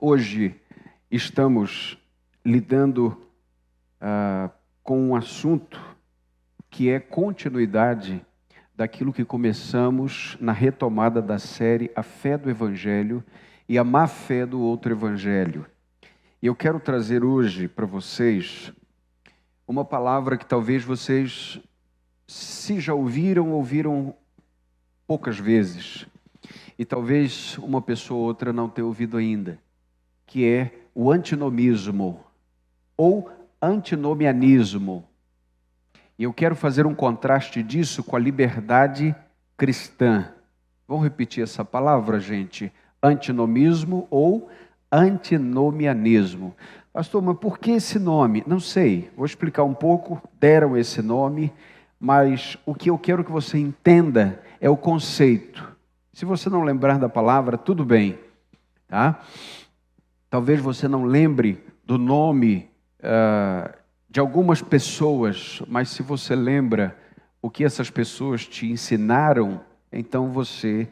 Hoje estamos lidando com um assunto que é continuidade daquilo que começamos na retomada da série A Fé do Evangelho e a Má Fé do Outro Evangelho. E eu quero trazer hoje para vocês uma palavra que talvez vocês, se já ouviram poucas vezes, e talvez uma pessoa ou outra não tenha ouvido ainda, que é o antinomismo ou antinomianismo. E eu quero fazer um contraste disso com a liberdade cristã. Vamos repetir essa palavra, gente? Antinomismo ou antinomianismo. Pastor, mas por que esse nome? Não sei, vou explicar um pouco. Deram esse nome, mas o que eu quero que você entenda é o conceito. Se você não lembrar da palavra, tudo bem, tá? Talvez você não lembre do nome de algumas pessoas, mas se você lembra o que essas pessoas te ensinaram, então você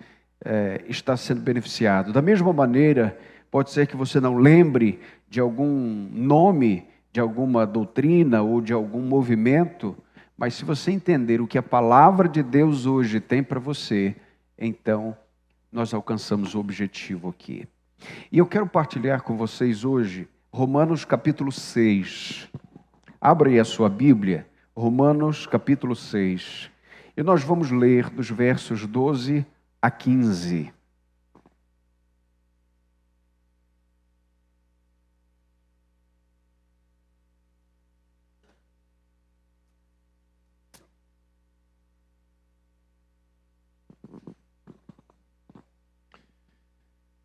está sendo beneficiado. Da mesma maneira, pode ser que você não lembre de algum nome, de alguma doutrina ou de algum movimento, mas se você entender o que a palavra de Deus hoje tem para você, então nós alcançamos o objetivo aqui. E eu quero partilhar com vocês hoje Romanos capítulo 6. Abra aí a sua Bíblia, Romanos capítulo 6. E nós vamos ler dos versos 12 a 15.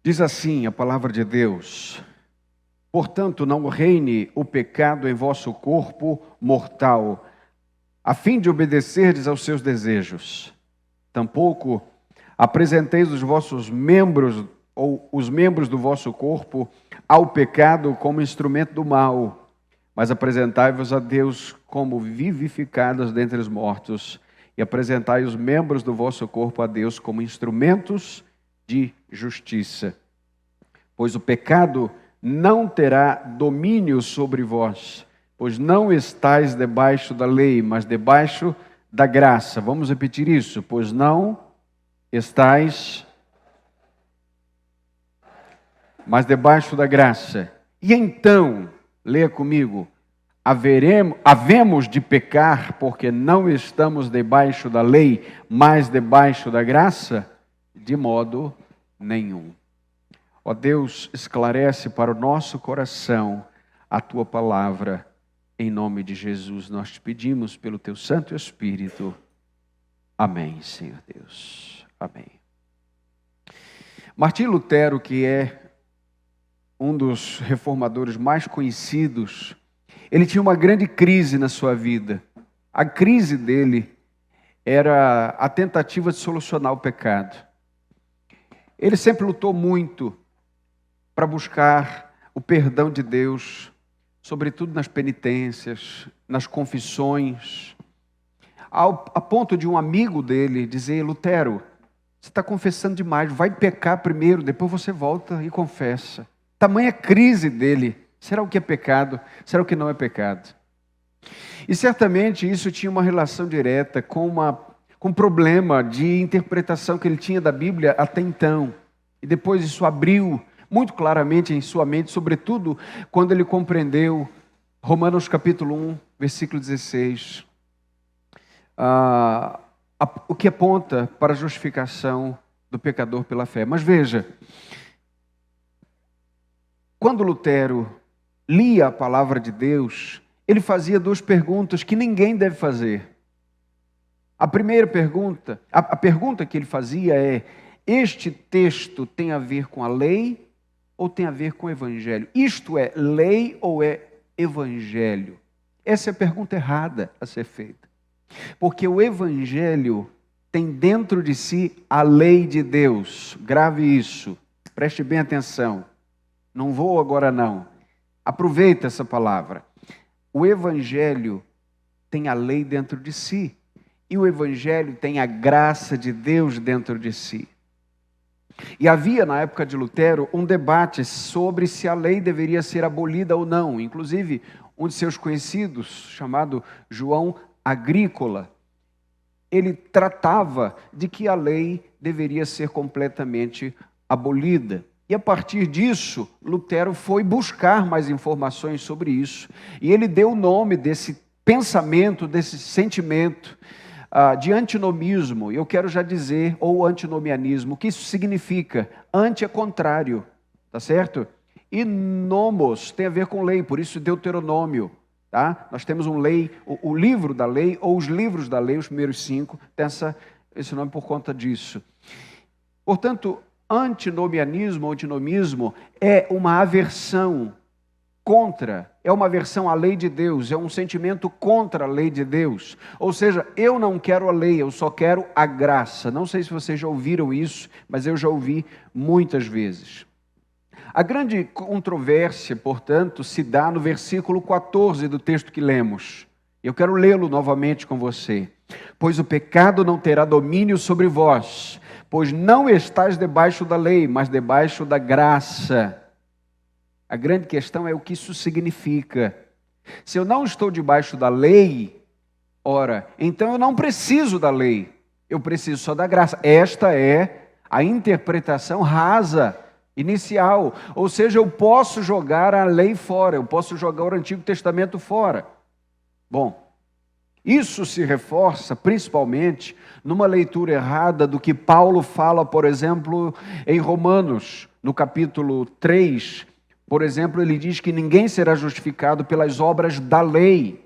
Diz assim a palavra de Deus: portanto, não reine o pecado em vosso corpo mortal, a fim de obedecerdes aos seus desejos. Tampouco apresenteis os vossos membros, ou os membros do vosso corpo, ao pecado como instrumento do mal, mas apresentai-vos a Deus como vivificados dentre os mortos, e apresentai os membros do vosso corpo a Deus como instrumentos de justiça. Pois o pecado não terá domínio sobre vós, pois não estáis debaixo da lei, mas debaixo da graça. Vamos repetir isso. Pois não estáis, mas debaixo da graça. E então, leia comigo, havemos de pecar porque não estamos debaixo da lei, mas debaixo da graça? De modo nenhum. Ó Deus, esclarece para o nosso coração a Tua palavra. Em nome de Jesus, nós te pedimos pelo Teu Santo Espírito. Amém, Senhor Deus. Amém. Martim Lutero, que é um dos reformadores mais conhecidos, ele tinha uma grande crise na sua vida. A crise dele era a tentativa de solucionar o pecado. Ele sempre lutou muito para buscar o perdão de Deus, sobretudo nas penitências, nas confissões, a ponto de um amigo dele dizer: Lutero, você está confessando demais, vai pecar primeiro, depois você volta e confessa. Tamanha crise dele, será o que é pecado, será o que não é pecado? E certamente isso tinha uma relação direta com um problema de interpretação que ele tinha da Bíblia até então. E depois isso abriu muito claramente em sua mente, sobretudo quando ele compreendeu Romanos capítulo 1, versículo 16. O que aponta para a justificação do pecador pela fé. Mas veja, quando Lutero lia a palavra de Deus, ele fazia duas perguntas que ninguém deve fazer. A primeira pergunta, a pergunta que ele fazia é: este texto tem a ver com a lei ou tem a ver com o evangelho? Isto é lei ou é evangelho? Essa é a pergunta errada a ser feita. Porque o evangelho tem dentro de si a lei de Deus. Grave isso, preste bem atenção. Não vou agora não. Aproveita essa palavra. O evangelho tem a lei dentro de si. E o evangelho tem a graça de Deus dentro de si. E havia, na época de Lutero, um debate sobre se a lei deveria ser abolida ou não. Inclusive, um de seus conhecidos, chamado João Agrícola, ele tratava de que a lei deveria ser completamente abolida. E a partir disso, Lutero foi buscar mais informações sobre isso. E ele deu o nome desse pensamento, desse sentimento, de antinomismo. Eu quero já dizer, ou antinomianismo, o que isso significa? Anti é contrário, tá certo? E nomos tem a ver com lei, por isso Deuteronômio, tá? Nós temos um lei, o livro da lei, ou os livros da lei, os primeiros 5, tem esse nome por conta disso. Portanto, antinomianismo, antinomismo, é uma aversão contra, é uma aversão à lei de Deus, é um sentimento contra a lei de Deus. Ou seja, eu não quero a lei, eu só quero a graça. Não sei se vocês já ouviram isso, mas eu já ouvi muitas vezes. A grande controvérsia, portanto, se dá no versículo 14 do texto que lemos. Eu quero lê-lo novamente com você. Pois o pecado não terá domínio sobre vós, pois não estáis debaixo da lei, mas debaixo da graça. A grande questão é o que isso significa. Se eu não estou debaixo da lei, ora, então eu não preciso da lei, eu preciso só da graça. Esta é a interpretação rasa, inicial. Ou seja, eu posso jogar a lei fora, eu posso jogar o Antigo Testamento fora. Bom, isso se reforça principalmente numa leitura errada do que Paulo fala, por exemplo, em Romanos, no capítulo 3, por exemplo, ele diz que ninguém será justificado pelas obras da lei,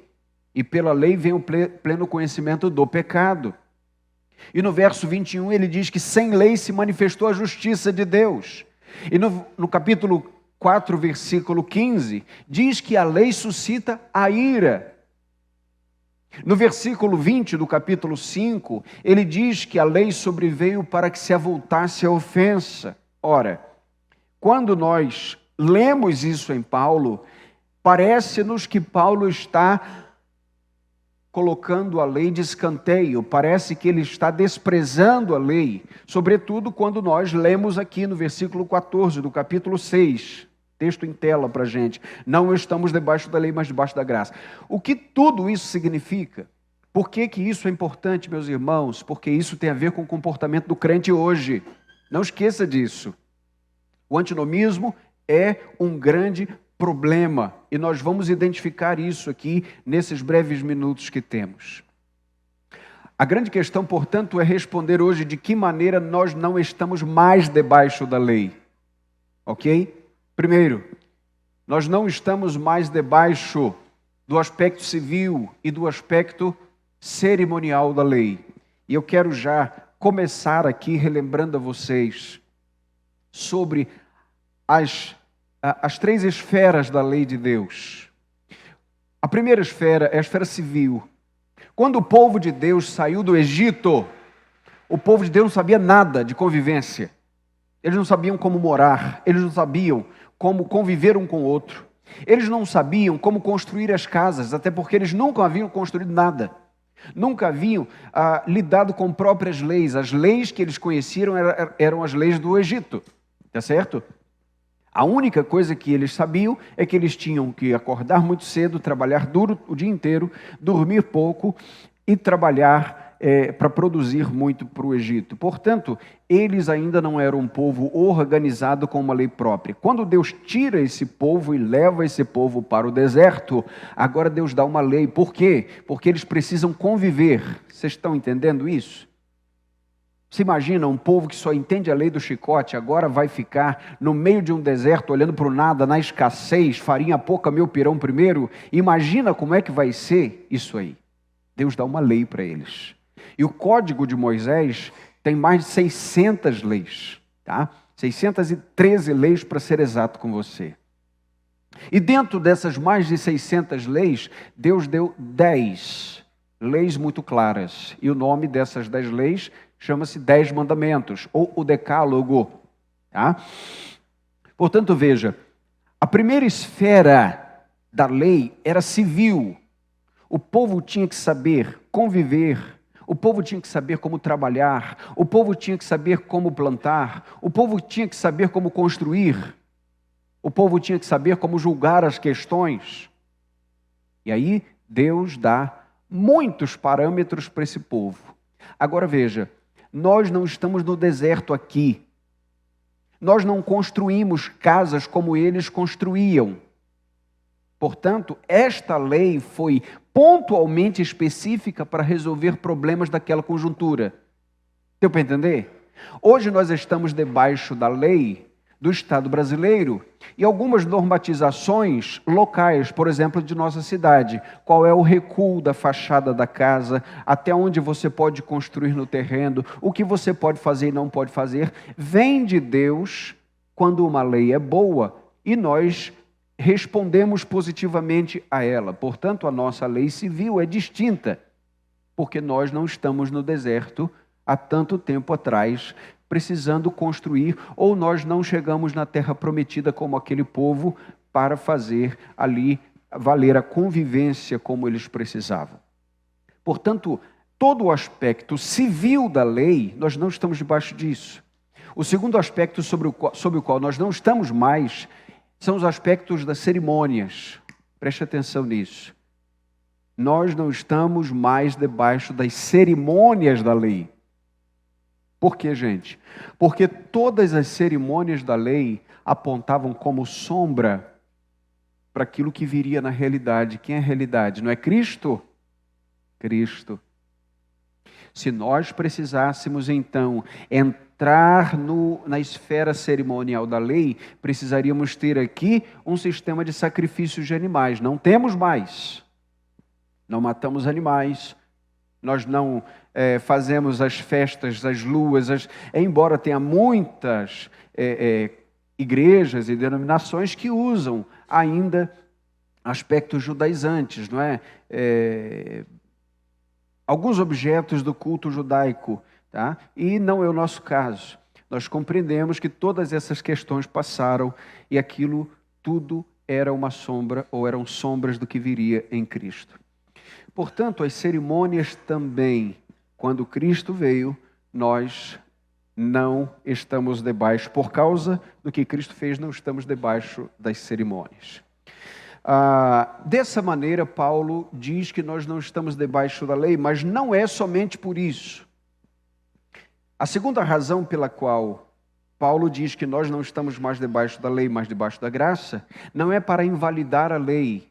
e pela lei vem o pleno conhecimento do pecado. E no verso 21 ele diz que sem lei se manifestou a justiça de Deus. E no capítulo 4, versículo 15, diz que a lei suscita a ira. No versículo 20 do capítulo 5, ele diz que a lei sobreveio para que se avultasse a ofensa. Ora, quando nós lemos isso em Paulo, parece-nos que Paulo está colocando a lei de escanteio, parece que ele está desprezando a lei, sobretudo quando nós lemos aqui no versículo 14 do capítulo 6, texto em tela para a gente, não estamos debaixo da lei, mas debaixo da graça. O que tudo isso significa? Por que isso é importante, meus irmãos? Porque isso tem a ver com o comportamento do crente hoje. Não esqueça disso. O antinomismo é um grande problema, e nós vamos identificar isso aqui nesses breves minutos que temos. A grande questão, portanto, é responder hoje de que maneira nós não estamos mais debaixo da lei. Ok? Primeiro, nós não estamos mais debaixo do aspecto civil e do aspecto cerimonial da lei. E eu quero já começar aqui relembrando a vocês sobre as 3 esferas da lei de Deus. A primeira esfera é a esfera civil. Quando o povo de Deus saiu do Egito, o povo de Deus não sabia nada de convivência. Eles não sabiam como morar, eles não sabiam como conviver um com o outro. Eles não sabiam como construir as casas, até porque eles nunca haviam construído nada. Nunca haviam lidado com próprias leis. As leis que eles conheciam eram as leis do Egito, tá certo? A única coisa que eles sabiam é que eles tinham que acordar muito cedo, trabalhar duro o dia inteiro, dormir pouco e trabalhar para produzir muito para o Egito. Portanto, eles ainda não eram um povo organizado com uma lei própria. Quando Deus tira esse povo e leva esse povo para o deserto, agora Deus dá uma lei. Por quê? Porque eles precisam conviver. Vocês estão entendendo isso? Você imagina um povo que só entende a lei do chicote, agora vai ficar no meio de um deserto, olhando para o nada, na escassez, farinha pouca, meu pirão primeiro? Imagina como é que vai ser isso aí. Deus dá uma lei para eles. E o Código de Moisés tem mais de 600 leis, tá? 613 leis para ser exato com você. E dentro dessas mais de 600 leis, Deus deu 10 leis muito claras. E o nome dessas 10 leis chama-se 10 mandamentos, ou o decálogo. Tá? Portanto, veja, a primeira esfera da lei era civil. O povo tinha que saber conviver. o povo tinha que saber como trabalhar, o povo tinha que saber como plantar, o povo tinha que saber como construir, o povo tinha que saber como julgar as questões. E aí Deus dá muitos parâmetros para esse povo. Agora veja, nós não estamos no deserto aqui. Nós não construímos casas como eles construíam. Portanto, esta lei foi pontualmente específica para resolver problemas daquela conjuntura. Deu para entender? Hoje nós estamos debaixo da lei do Estado brasileiro e algumas normatizações locais, por exemplo, de nossa cidade. Qual é o recuo da fachada da casa, até onde você pode construir no terreno, o que você pode fazer e não pode fazer, vem de Deus quando uma lei é boa e nós respondemos positivamente a ela. Portanto, a nossa lei civil é distinta, porque nós não estamos no deserto há tanto tempo atrás, precisando construir, ou nós não chegamos na terra prometida como aquele povo para fazer ali valer a convivência como eles precisavam. Portanto, todo o aspecto civil da lei, nós não estamos debaixo disso. O segundo aspecto sobre o qual nós não estamos mais são os aspectos das cerimônias. Preste atenção nisso. Nós não estamos mais debaixo das cerimônias da lei. Por quê, gente? Porque todas as cerimônias da lei apontavam como sombra para aquilo que viria na realidade. Quem é a realidade? Não é Cristo? Cristo. Se nós precisássemos, então, entrar na esfera cerimonial da lei, precisaríamos ter aqui um sistema de sacrifícios de animais. Não temos mais. Não matamos animais. Nós não fazemos as festas, as luas, embora tenha muitas igrejas e denominações que usam ainda aspectos judaizantes, não é? Alguns objetos do culto judaico, tá? E não é o nosso caso. Nós compreendemos que todas essas questões passaram e aquilo tudo era uma sombra ou eram sombras do que viria em Cristo. Portanto, as cerimônias também, quando Cristo veio, nós não estamos debaixo, por causa do que Cristo fez, não estamos debaixo das cerimônias. Dessa maneira, Paulo diz que nós não estamos debaixo da lei, mas não é somente por isso. A segunda razão pela qual Paulo diz que nós não estamos mais debaixo da lei, mas debaixo da graça, não é para invalidar a lei,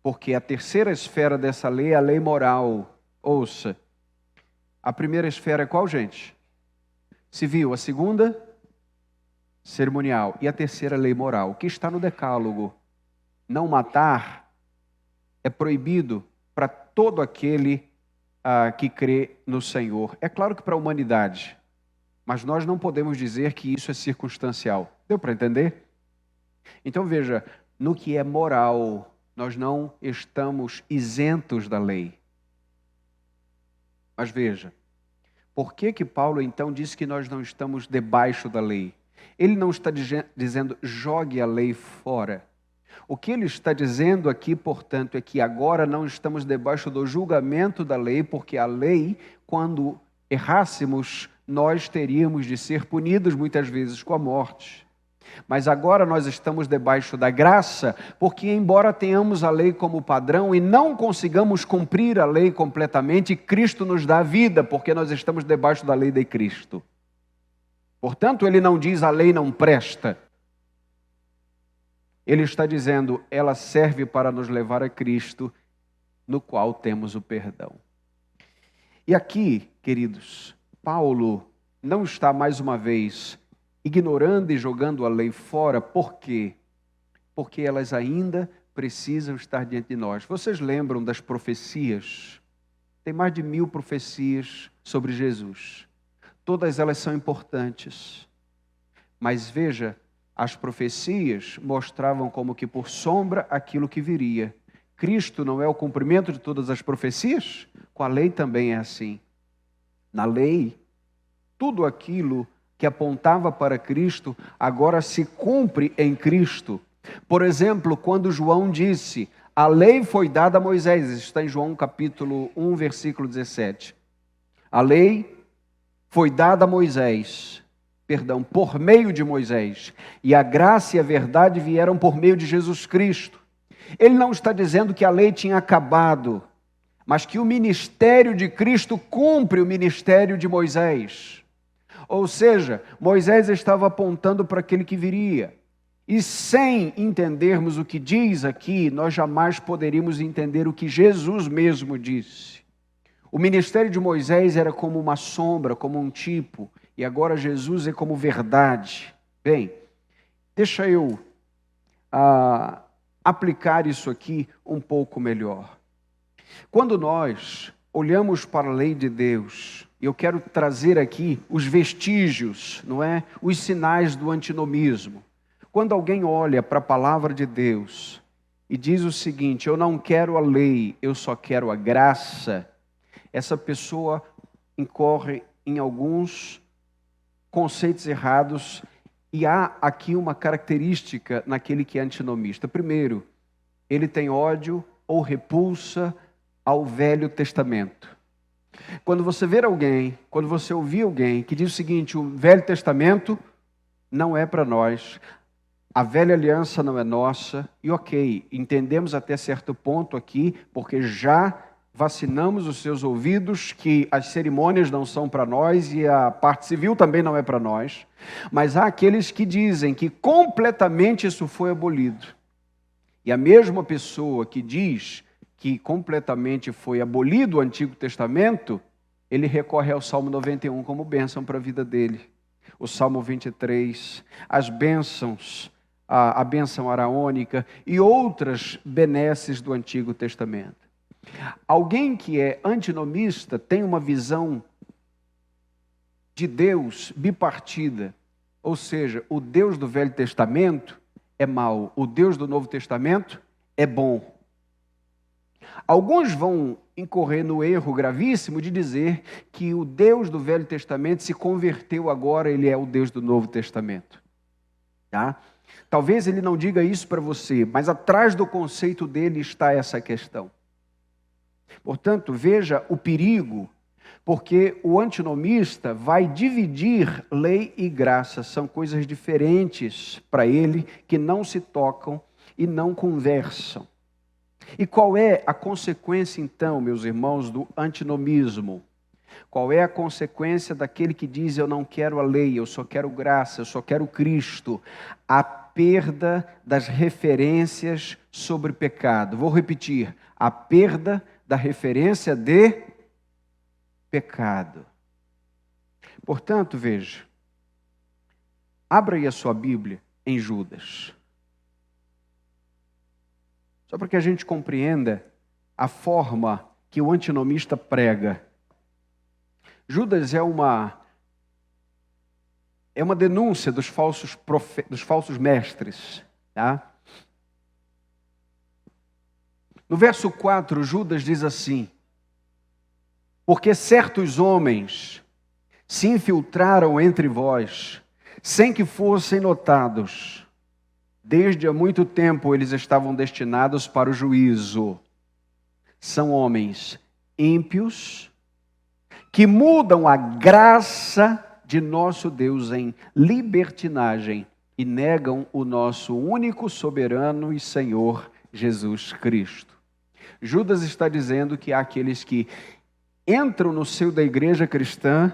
porque a terceira esfera dessa lei é a lei moral. Ouça, a primeira esfera é qual, gente? Civil. A segunda, cerimonial. E a terceira, lei moral, que está no decálogo. Não matar é proibido para todo aquele que crê no Senhor. É claro que para a humanidade, mas nós não podemos dizer que isso é circunstancial. Deu para entender? Então veja, no que é moral, nós não estamos isentos da lei. Mas veja, por que Paulo então disse que nós não estamos debaixo da lei? Ele não está dizendo jogue a lei fora. O que ele está dizendo aqui, portanto, é que agora não estamos debaixo do julgamento da lei, porque a lei, quando errássemos, nós teríamos de ser punidos muitas vezes com a morte. Mas agora nós estamos debaixo da graça, porque embora tenhamos a lei como padrão e não consigamos cumprir a lei completamente, Cristo nos dá a vida, porque nós estamos debaixo da lei de Cristo. Portanto, ele não diz a lei não presta. Ele está dizendo, ela serve para nos levar a Cristo, no qual temos o perdão. E aqui, queridos, Paulo não está mais uma vez ignorando e jogando a lei fora. Por quê? Porque elas ainda precisam estar diante de nós. Vocês lembram das profecias? Tem mais de 1000 profecias sobre Jesus. Todas elas são importantes. Mas veja, as profecias mostravam como que por sombra aquilo que viria. Cristo não é o cumprimento de todas as profecias? Com a lei também é assim. Na lei, tudo aquilo que apontava para Cristo, agora se cumpre em Cristo. Por exemplo, quando João disse, a lei foi dada a Moisés, isso está em João capítulo 1, versículo 17. A lei foi dada a Moisés, por meio de Moisés, e a graça e a verdade vieram por meio de Jesus Cristo. Ele não está dizendo que a lei tinha acabado, mas que o ministério de Cristo cumpre o ministério de Moisés. Ou seja, Moisés estava apontando para aquele que viria. E sem entendermos o que diz aqui, nós jamais poderíamos entender o que Jesus mesmo disse. O ministério de Moisés era como uma sombra, como um tipo, e agora Jesus é como verdade. Bem, deixa eu aplicar isso aqui um pouco melhor. Quando nós olhamos para a lei de Deus, e eu quero trazer aqui os vestígios, não é? Os sinais do antinomismo. Quando alguém olha para a palavra de Deus e diz o seguinte: eu não quero a lei, eu só quero a graça, essa pessoa incorre em alguns conceitos errados, e há aqui uma característica naquele que é antinomista. Primeiro, ele tem ódio ou repulsa ao Velho Testamento. Quando você ver alguém, quando você ouvir alguém que diz o seguinte: o Velho Testamento não é para nós, a velha aliança não é nossa, e ok, entendemos até certo ponto aqui, porque já vacinamos os seus ouvidos que as cerimônias não são para nós e a parte civil também não é para nós, mas há aqueles que dizem que completamente isso foi abolido. E a mesma pessoa que diz que completamente foi abolido o Antigo Testamento, ele recorre ao Salmo 91 como bênção para a vida dele. O Salmo 23, as bênçãos, a bênção araônica e outras benesses do Antigo Testamento. Alguém que é antinomista tem uma visão de Deus bipartida, ou seja, o Deus do Velho Testamento é mau, o Deus do Novo Testamento é bom. Alguns vão incorrer no erro gravíssimo de dizer que o Deus do Velho Testamento se converteu agora, ele é o Deus do Novo Testamento. Tá? Talvez ele não diga isso para você, mas atrás do conceito dele está essa questão. Portanto, veja o perigo, porque o antinomista vai dividir lei e graça. São coisas diferentes para ele, que não se tocam e não conversam. E qual é a consequência, então, meus irmãos, do antinomismo? Qual é a consequência daquele que diz: eu não quero a lei, eu só quero graça, eu só quero Cristo? A perda das referências sobre pecado. Vou repetir: a perda da referência de pecado. Portanto, veja, abra aí a sua Bíblia em Judas. Só para que a gente compreenda a forma que o antinomista prega. Judas é uma denúncia dos falsos mestres. Tá? No verso 4, Judas diz assim: porque certos homens se infiltraram entre vós, sem que fossem notados. Desde há muito tempo eles estavam destinados para o juízo. São homens ímpios, que mudam a graça de nosso Deus em libertinagem e negam o nosso único soberano e Senhor Jesus Cristo. Judas está dizendo que há aqueles que entram no seio da igreja cristã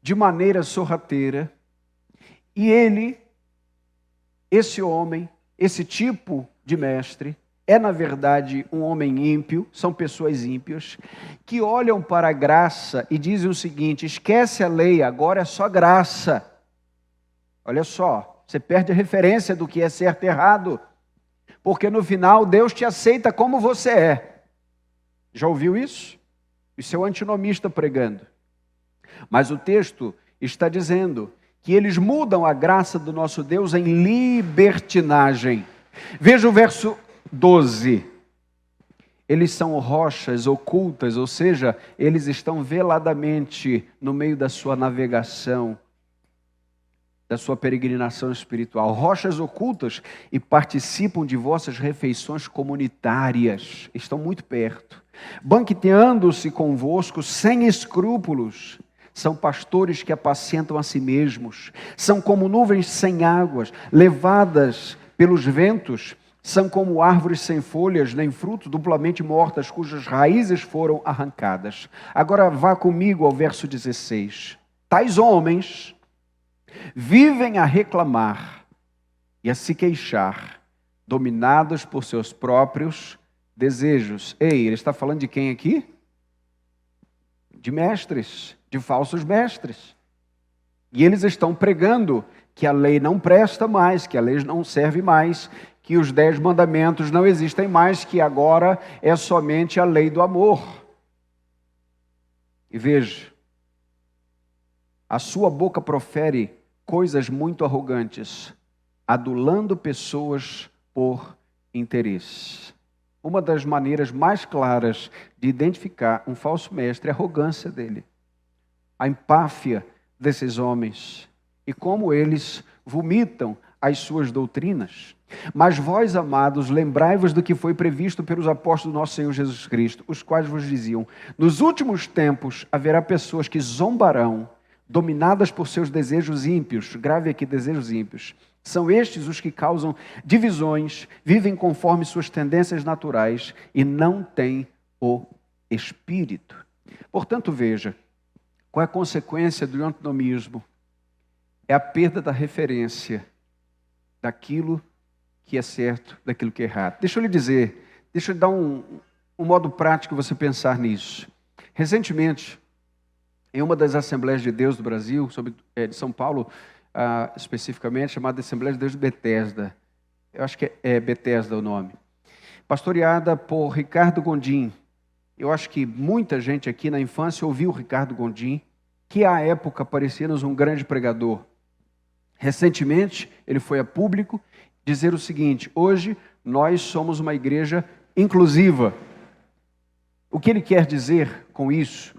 de maneira sorrateira, e esse homem, esse tipo de mestre, é na verdade um homem ímpio, são pessoas ímpias, que olham para a graça e dizem o seguinte: esquece a lei, agora é só graça. Olha só, você perde a referência do que é certo e errado, porque no final Deus te aceita como você é. Já ouviu isso? Isso é o antinomista pregando. Mas o texto está dizendo que eles mudam a graça do nosso Deus em libertinagem. Veja o verso 12. Eles são rochas ocultas, ou seja, eles estão veladamente no meio da sua navegação, da sua peregrinação espiritual, rochas ocultas, e participam de vossas refeições comunitárias, estão muito perto, banqueteando-se convosco sem escrúpulos. São pastores que apacentam a si mesmos, são como nuvens sem águas, levadas pelos ventos, são como árvores sem folhas nem fruto, duplamente mortas, cujas raízes foram arrancadas. Agora vá comigo ao verso 16. Tais homens vivem a reclamar e a se queixar, dominados por seus próprios desejos. Ei, ele está falando de quem aqui? De mestres, de falsos mestres. E eles estão pregando que a lei não presta mais, que a lei não serve mais, que os 10 mandamentos não existem mais, que agora é somente a lei do amor. E veja, a sua boca profere coisas muito arrogantes, adulando pessoas por interesse. Uma das maneiras mais claras de identificar um falso mestre é a arrogância dele, a empáfia desses homens e como eles vomitam as suas doutrinas. Mas vós, amados, lembrai-vos do que foi previsto pelos apóstolos do nosso Senhor Jesus Cristo, os quais vos diziam: nos últimos tempos haverá pessoas que zombarão, dominadas por seus desejos ímpios. Grave aqui, desejos ímpios. São estes os que causam divisões, vivem conforme suas tendências naturais e não têm o Espírito. Portanto, veja, qual é a consequência do antinomismo? É a perda da referência daquilo que é certo, daquilo que é errado. Deixa eu lhe dizer, deixa eu lhe dar um modo prático de você pensar nisso. Recentemente, em uma das Assembleias de Deus do Brasil, de São Paulo, especificamente, chamada Assembleia de Deus de Betesda. Eu acho que é Betesda o nome. Pastoreada por Ricardo Gondim. Eu acho que muita gente aqui na infância ouviu Ricardo Gondim, que à época parecia-nos um grande pregador. Recentemente, ele foi a público dizer o seguinte: hoje nós somos uma igreja inclusiva. O que ele quer dizer com isso?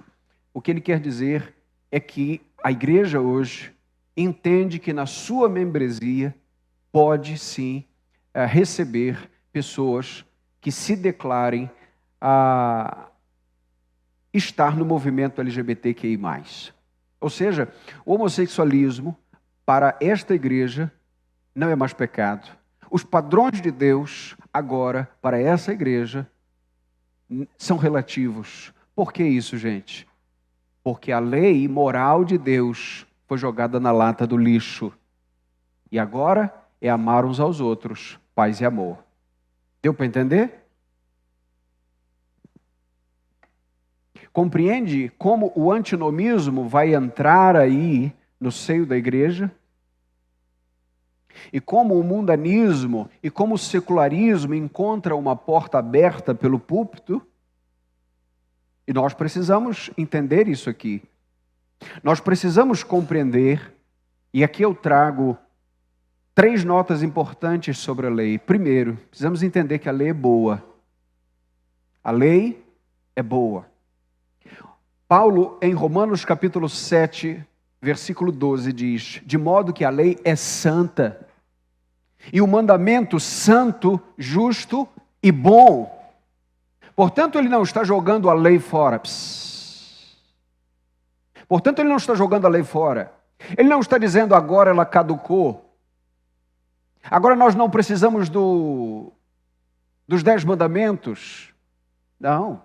O que ele quer dizer é que a igreja hoje entende que na sua membresia pode sim receber pessoas que se declarem a estar no movimento LGBTQI+. Ou seja, o homossexualismo para esta igreja não é mais pecado. Os padrões de Deus agora para essa igreja são relativos. Por que isso, gente? Porque a lei moral de Deus foi jogada na lata do lixo. E agora é amar uns aos outros, paz e amor. Deu para entender? Compreende como o antinomismo vai entrar aí no seio da igreja? E como o mundanismo e como o secularismo encontra uma porta aberta pelo púlpito? E nós precisamos entender isso aqui. Nós precisamos compreender, e aqui eu trago 3 notas importantes sobre a lei. Primeiro, precisamos entender que a lei é boa. A lei é boa. Paulo, em Romanos capítulo 7, versículo 12, diz: de modo que a lei é santa, e o mandamento santo, justo e bom. Portanto, ele não está jogando a lei fora. Portanto, ele não está jogando a lei fora. Ele não está dizendo agora ela caducou. Agora nós não precisamos dos 10 mandamentos. Não,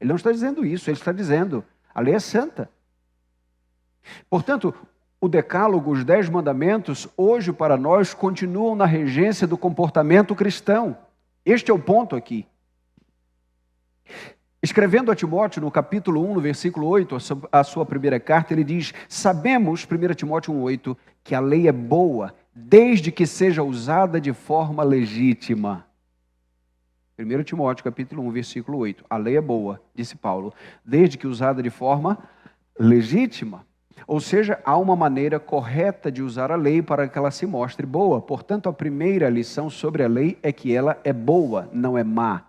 ele não está dizendo isso. Ele está dizendo, a lei é santa. Portanto, o decálogo, os 10 mandamentos, hoje para nós continuam na regência do comportamento cristão. Este é o ponto aqui. Escrevendo a Timóteo, no capítulo 1, no versículo 8, a sua primeira carta, ele diz: sabemos, 1 Timóteo 1,8, que a lei é boa, desde que seja usada de forma legítima. 1 Timóteo, capítulo 1, versículo 8. A lei é boa, disse Paulo, desde que usada de forma legítima. Ou seja, há uma maneira correta de usar a lei para que ela se mostre boa. Portanto, a primeira lição sobre a lei é que ela é boa, não é má.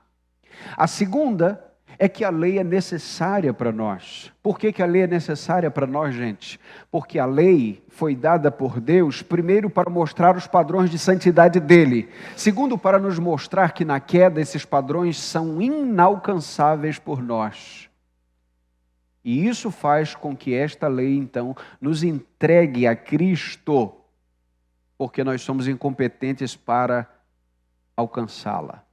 A segunda é que a lei é necessária para nós. Por que a lei é necessária para nós, gente? Porque a lei foi dada por Deus, primeiro, para mostrar os padrões de santidade dele. Segundo, para nos mostrar que na queda esses padrões são inalcançáveis por nós. E isso faz com que esta lei, então, nos entregue a Cristo, porque nós somos incompetentes para alcançá-la.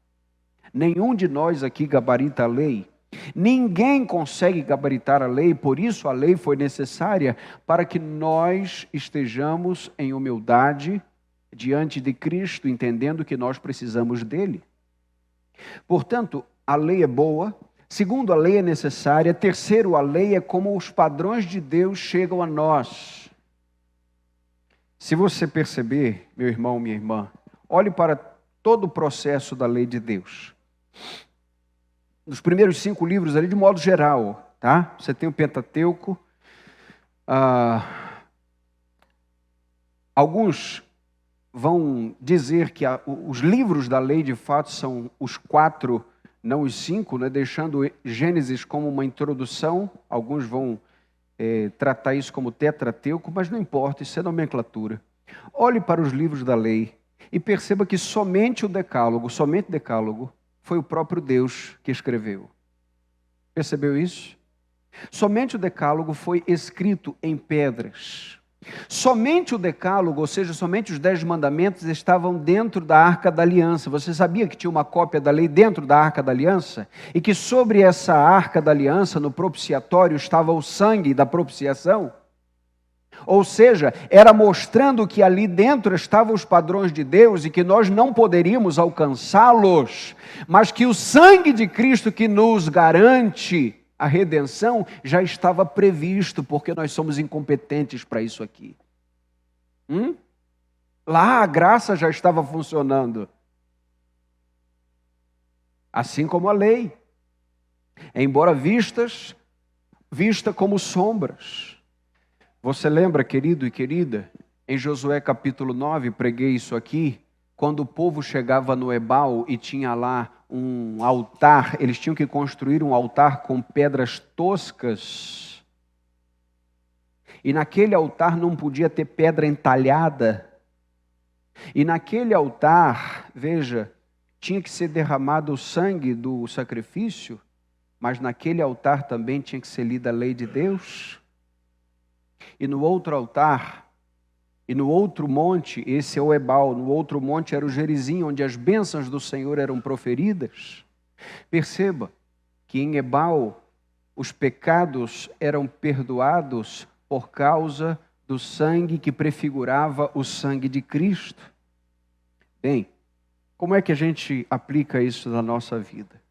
Nenhum de nós aqui gabarita a lei. Ninguém consegue gabaritar a lei, por isso a lei foi necessária para que nós estejamos em humildade diante de Cristo, entendendo que nós precisamos dele. Portanto, a lei é boa. Segundo, a lei é necessária. Terceiro, a lei é como os padrões de Deus chegam a nós. Se você perceber, meu irmão, minha irmã, olhe para todo o processo da lei de Deus. Nos primeiros 5 livros ali, de modo geral, tá? Você tem o Pentateuco. Alguns vão dizer que os livros da lei, de fato, são os 4, não os 5, né? Deixando Gênesis como uma introdução. Alguns vão tratar isso como Tetrateuco, mas não importa, isso é nomenclatura. Olhe para os livros da lei e perceba que somente o Decálogo, foi o próprio Deus que escreveu. Percebeu isso? Somente o Decálogo foi escrito em pedras. Somente o Decálogo, ou seja, somente os 10 mandamentos estavam dentro da Arca da Aliança. Você sabia que tinha uma cópia da lei dentro da Arca da Aliança? E que sobre essa Arca da Aliança, no propiciatório, estava o sangue da propiciação? Ou seja, era mostrando que ali dentro estavam os padrões de Deus e que nós não poderíamos alcançá-los, mas que o sangue de Cristo que nos garante a redenção já estava previsto, porque nós somos incompetentes para isso aqui. Lá a graça já estava funcionando. Assim como a lei. Embora vista como sombras. Você lembra, querido e querida, em Josué capítulo 9, preguei isso aqui, quando o povo chegava no Ebal e tinha lá um altar, eles tinham que construir um altar com pedras toscas. E naquele altar não podia ter pedra entalhada. E naquele altar, veja, tinha que ser derramado o sangue do sacrifício, mas naquele altar também tinha que ser lida a lei de Deus. E no outro altar, e no outro monte, esse é o Ebal, no outro monte era o Gerizim, onde as bênçãos do Senhor eram proferidas. Perceba que em Ebal os pecados eram perdoados por causa do sangue que prefigurava o sangue de Cristo. Bem, como é que a gente aplica isso na nossa vida?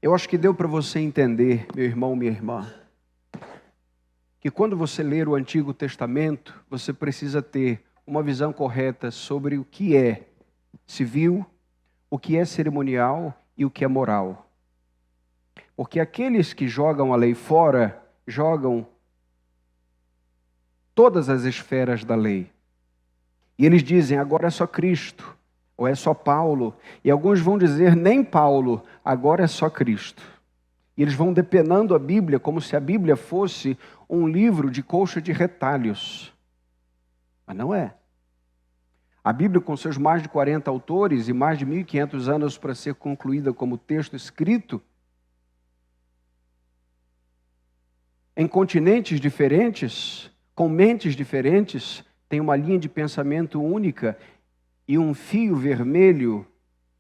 Eu acho que deu para você entender, meu irmão, minha irmã, que quando você ler o Antigo Testamento, você precisa ter uma visão correta sobre o que é civil, o que é cerimonial e o que é moral. Porque aqueles que jogam a lei fora, jogam todas as esferas da lei. E eles dizem, agora é só Cristo, ou é só Paulo. E alguns vão dizer, nem Paulo, agora é só Cristo. E eles vão depenando a Bíblia como se a Bíblia fosse um livro de colcha de retalhos. Mas não é. A Bíblia, com seus mais de 40 autores e mais de 1.500 anos para ser concluída como texto escrito, em continentes diferentes, com mentes diferentes, tem uma linha de pensamento única e um fio vermelho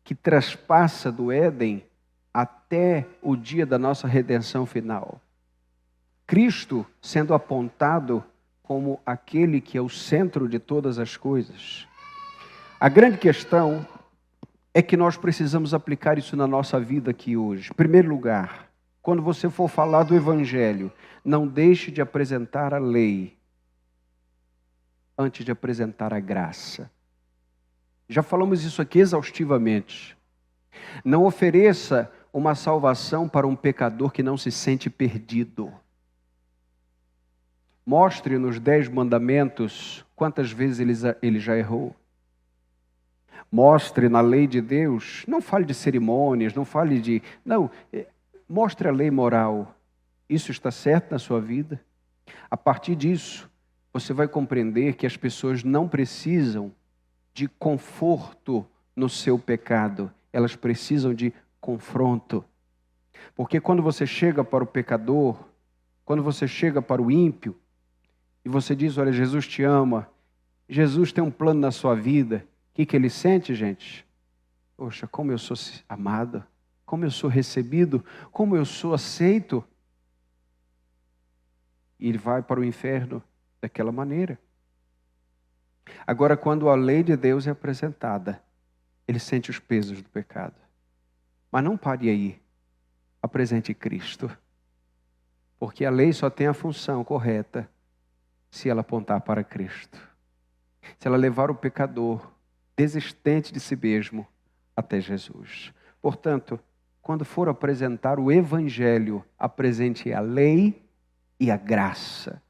que traspassa do Éden até o dia da nossa redenção final. Cristo sendo apontado como aquele que é o centro de todas as coisas. A grande questão é que nós precisamos aplicar isso na nossa vida aqui hoje. Em primeiro lugar, quando você for falar do Evangelho, não deixe de apresentar a lei antes de apresentar a graça. Já falamos isso aqui exaustivamente. Não ofereça uma salvação para um pecador que não se sente perdido. Mostre nos 10 mandamentos quantas vezes ele já errou. Mostre na lei de Deus, não fale de cerimônias, não fale de... Não, Mostre a lei moral. Isso está certo na sua vida? A partir disso, você vai compreender que as pessoas não precisam de conforto no seu pecado. Elas precisam de confronto. Porque quando você chega para o pecador, quando você chega para o ímpio, e você diz, olha, Jesus te ama, Jesus tem um plano na sua vida, o que ele sente, gente? Poxa, como eu sou amado, como eu sou recebido, como eu sou aceito. E ele vai para o inferno daquela maneira. Agora, quando a lei de Deus é apresentada, ele sente os pesos do pecado. Mas não pare aí. Apresente Cristo. Porque a lei só tem a função correta se ela apontar para Cristo. Se ela levar o pecador desistente de si mesmo até Jesus. Portanto, quando for apresentar o Evangelho, apresente a lei e a graça.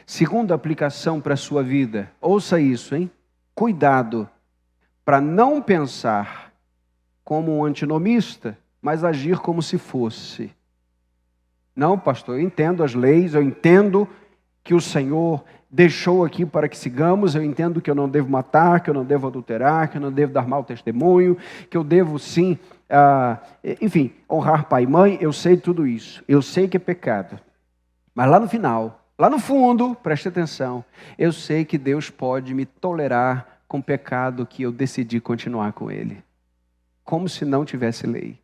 Segunda aplicação para a sua vida. Ouça isso, hein? Cuidado para não pensar como um antinomista, mas agir como se fosse. Não, pastor, eu entendo as leis, eu entendo que o Senhor deixou aqui para que sigamos, eu entendo que eu não devo matar, que eu não devo adulterar, que eu não devo dar mau testemunho, que eu devo sim, enfim, honrar pai e mãe, eu sei tudo isso, eu sei que é pecado. Mas lá no final, lá no fundo, preste atenção, eu sei que Deus pode me tolerar com o pecado que eu decidi continuar com ele. Como se não tivesse lei.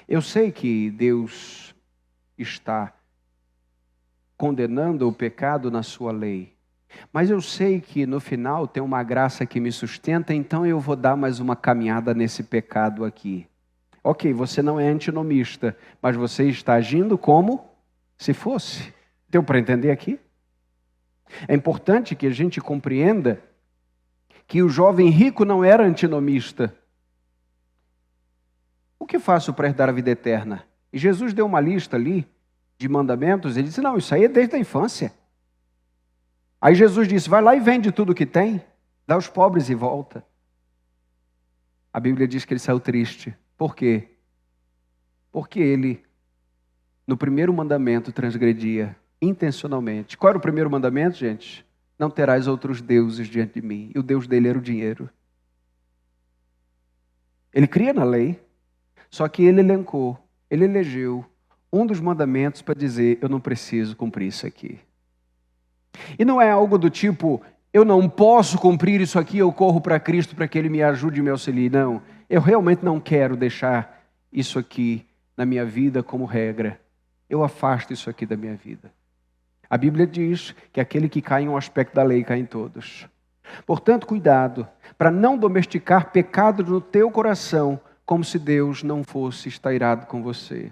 Eu sei que Deus está condenando o pecado na sua lei. Mas eu sei que no final tem uma graça que me sustenta, então eu vou dar mais uma caminhada nesse pecado aqui. Ok, você não é antinomista, mas você está agindo como se fosse. Deu para entender aqui? É importante que a gente compreenda que o jovem rico não era antinomista. O que faço para herdar a vida eterna? E Jesus deu uma lista ali de mandamentos. Ele disse, não, isso aí é desde a infância. Aí Jesus disse, vai lá e vende tudo o que tem, dá aos pobres e volta. A Bíblia diz que ele saiu triste. Por quê? Porque ele, no primeiro mandamento, transgredia intencionalmente. Qual era o primeiro mandamento, gente? Não terás outros deuses diante de mim. E o Deus dele era o dinheiro. Ele cria na lei, só que ele elencou, ele elegeu um dos mandamentos para dizer, eu não preciso cumprir isso aqui. E não é algo do tipo, eu não posso cumprir isso aqui, eu corro para Cristo para que Ele me ajude e me auxilie. Não, eu realmente não quero deixar isso aqui na minha vida como regra. Eu afasto isso aqui da minha vida. A Bíblia diz que aquele que cai em um aspecto da lei, cai em todos. Portanto, cuidado, para não domesticar pecado no teu coração, como se Deus não fosse estar irado com você.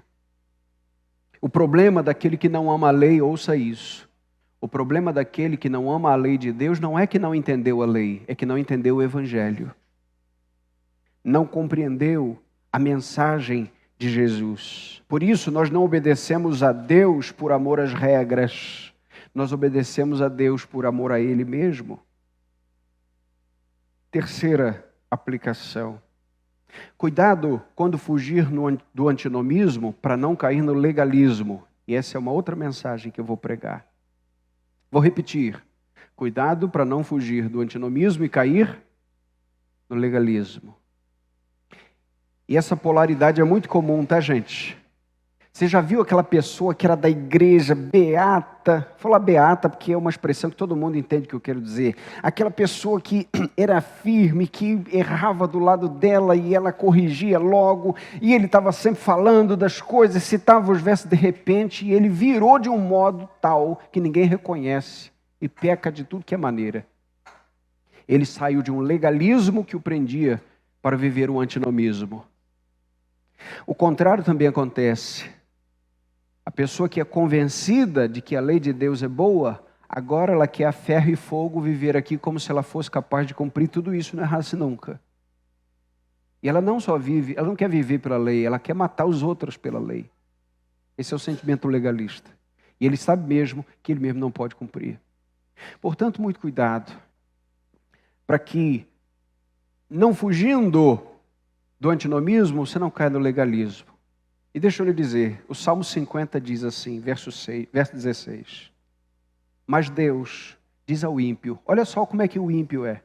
O problema daquele que não ama a lei, ouça isso. O problema daquele que não ama a lei de Deus não é que não entendeu a lei, é que não entendeu o Evangelho. Não compreendeu a mensagem de Jesus. Por isso, nós não obedecemos a Deus por amor às regras. Nós obedecemos a Deus por amor a Ele mesmo. Terceira aplicação. Cuidado quando fugir do antinomismo para não cair no legalismo. E essa é uma outra mensagem que eu vou pregar. Vou repetir. Cuidado para não fugir do antinomismo e cair no legalismo. E essa polaridade é muito comum, tá, gente? Você já viu aquela pessoa que era da igreja, beata? Vou falar beata porque é uma expressão que todo mundo entende o que eu quero dizer. Aquela pessoa que era firme, que errava do lado dela e ela corrigia logo. E ele estava sempre falando das coisas, citava os versos de repente. E ele virou de um modo tal que ninguém reconhece e peca de tudo que é maneira. Ele saiu de um legalismo que o prendia para viver um antinomismo. O contrário também acontece. A pessoa que é convencida de que a lei de Deus é boa, agora ela quer a ferro e fogo viver aqui como se ela fosse capaz de cumprir tudo isso, não errasse nunca. E ela não só vive, ela não quer viver pela lei, ela quer matar os outros pela lei. Esse é o sentimento legalista. E ele sabe mesmo que ele mesmo não pode cumprir. Portanto, muito cuidado, para que, não fugindo do antinomismo, você não cai no legalismo. E deixa eu lhe dizer, o Salmo 50 diz assim, verso 16. Mas Deus diz ao ímpio, olha só como é que o ímpio é.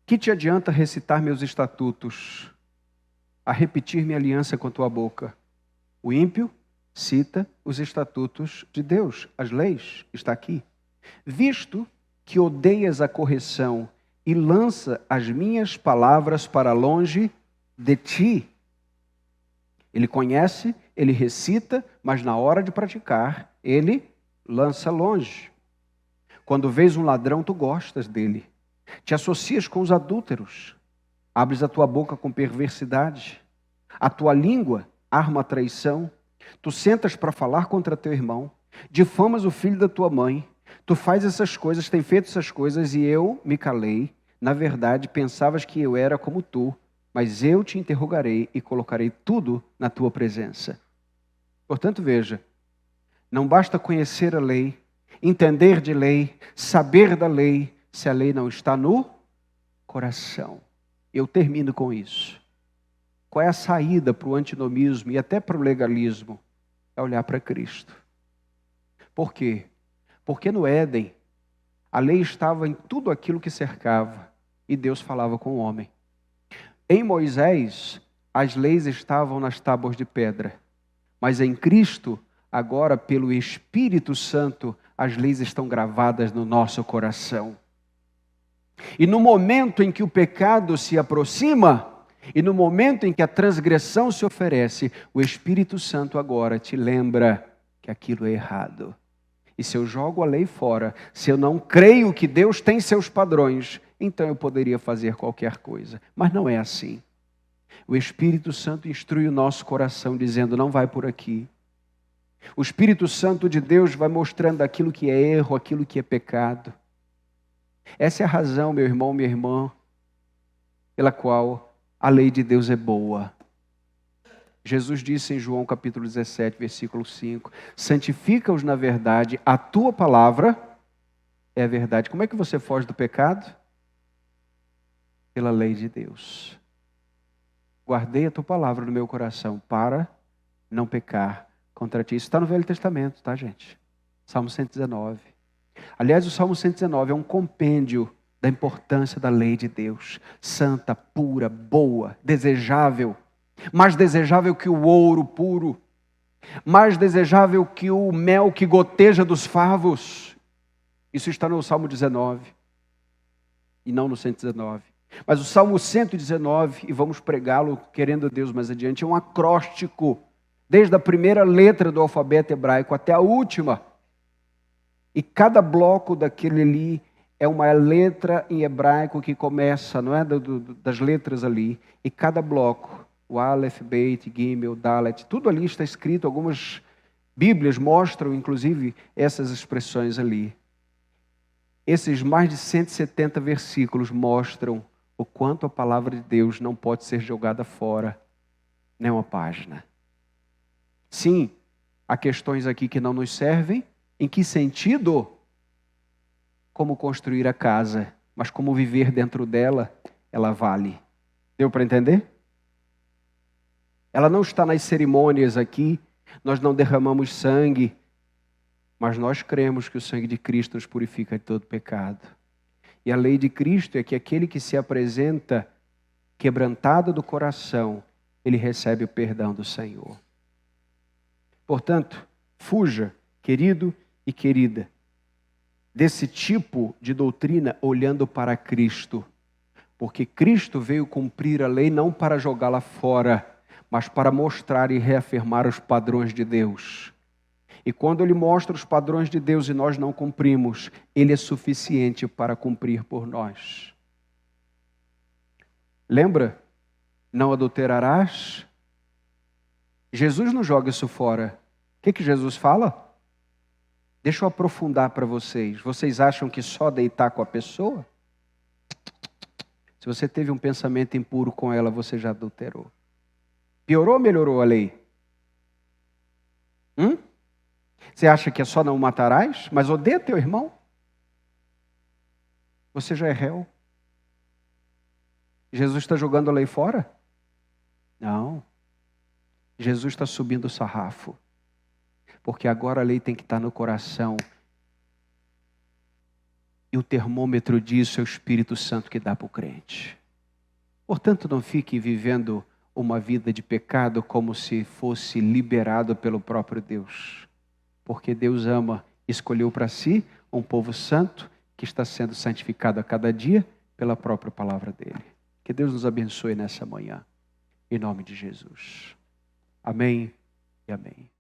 Que te adianta recitar meus estatutos, a repetir minha aliança com a tua boca? O ímpio cita os estatutos de Deus, as leis, está aqui. Visto que odeias a correção e lança as minhas palavras para longe de ti. Ele conhece, ele recita, mas na hora de praticar, ele lança longe. Quando vês um ladrão, tu gostas dele. Te associas com os adúlteros. Abres a tua boca com perversidade. A tua língua arma a traição. Tu sentas para falar contra teu irmão. Difamas o filho da tua mãe. Tu faz essas coisas, tem feito essas coisas, e eu me calei. Na verdade, pensavas que eu era como tu, mas eu te interrogarei e colocarei tudo na tua presença. Portanto, veja, não basta conhecer a lei, entender de lei, saber da lei, se a lei não está no coração. Eu termino com isso. Qual é a saída para o antinomismo e até para o legalismo? É olhar para Cristo. Por quê? Porque no Éden, a lei estava em tudo aquilo que cercava e Deus falava com o homem. Em Moisés, as leis estavam nas tábuas de pedra, mas em Cristo, agora pelo Espírito Santo, as leis estão gravadas no nosso coração. E no momento em que o pecado se aproxima, e no momento em que a transgressão se oferece, o Espírito Santo agora te lembra que aquilo é errado. E se eu jogo a lei fora, se eu não creio que Deus tem seus padrões, então eu poderia fazer qualquer coisa. Mas não é assim. O Espírito Santo instrui o nosso coração, dizendo, não vai por aqui. O Espírito Santo de Deus vai mostrando aquilo que é erro, aquilo que é pecado. Essa é a razão, meu irmão, minha irmã, pela qual a lei de Deus é boa. Jesus disse em João capítulo 17, versículo 5, santifica-os na verdade, a tua palavra é a verdade. Como é que você foge do pecado? Pela lei de Deus. Guardei a tua palavra no meu coração para não pecar contra ti. Isso está no Velho Testamento, tá, gente? Salmo 119. Aliás, o Salmo 119 é um compêndio da importância da lei de Deus. Santa, pura, boa, desejável. Mais desejável que o ouro puro. Mais desejável que o mel que goteja dos favos. Isso está no Salmo 19. E não no 119. Mas o Salmo 119, e vamos pregá-lo, querendo Deus mais adiante, é um acróstico. Desde a primeira letra do alfabeto hebraico até a última. E cada bloco daquele ali é uma letra em hebraico que começa, não é? Das letras ali. E cada bloco, o Aleph, Beit, Gimel, Dalet, tudo ali está escrito. Algumas Bíblias mostram, inclusive, essas expressões ali. Esses mais de 170 versículos mostram o quanto a palavra de Deus não pode ser jogada fora, nem uma página. Sim, há questões aqui que não nos servem. Em que sentido? Como construir a casa, mas como viver dentro dela, ela vale. Deu para entender? Ela não está nas cerimônias aqui, nós não derramamos sangue, mas nós cremos que o sangue de Cristo nos purifica de todo pecado. E a lei de Cristo é que aquele que se apresenta quebrantado do coração, ele recebe o perdão do Senhor. Portanto, fuja, querido e querida, desse tipo de doutrina olhando para Cristo. Porque Cristo veio cumprir a lei não para jogá-la fora, mas para mostrar e reafirmar os padrões de Deus. E quando Ele mostra os padrões de Deus e nós não cumprimos, Ele é suficiente para cumprir por nós. Lembra? Não adulterarás? Jesus não joga isso fora. O que Jesus fala? Deixa eu aprofundar para vocês. Vocês acham que só deitar com a pessoa? Se você teve um pensamento impuro com ela, você já adulterou. Piorou ou melhorou a lei? Você acha que é só não matarás? Mas odeia teu irmão? Você já é réu. Jesus está jogando a lei fora? Não. Jesus está subindo o sarrafo. Porque agora a lei tem que estar no coração. E o termômetro disso é o Espírito Santo que dá para o crente. Portanto, não fique vivendo uma vida de pecado como se fosse liberado pelo próprio Deus. Porque Deus ama, escolheu para si um povo santo que está sendo santificado a cada dia pela própria palavra dele. Que Deus nos abençoe nessa manhã. Em nome de Jesus. Amém e amém.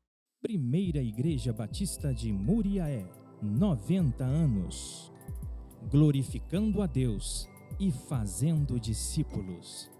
Primeira Igreja Batista de Muriaé, 90 anos. Glorificando a Deus e fazendo discípulos.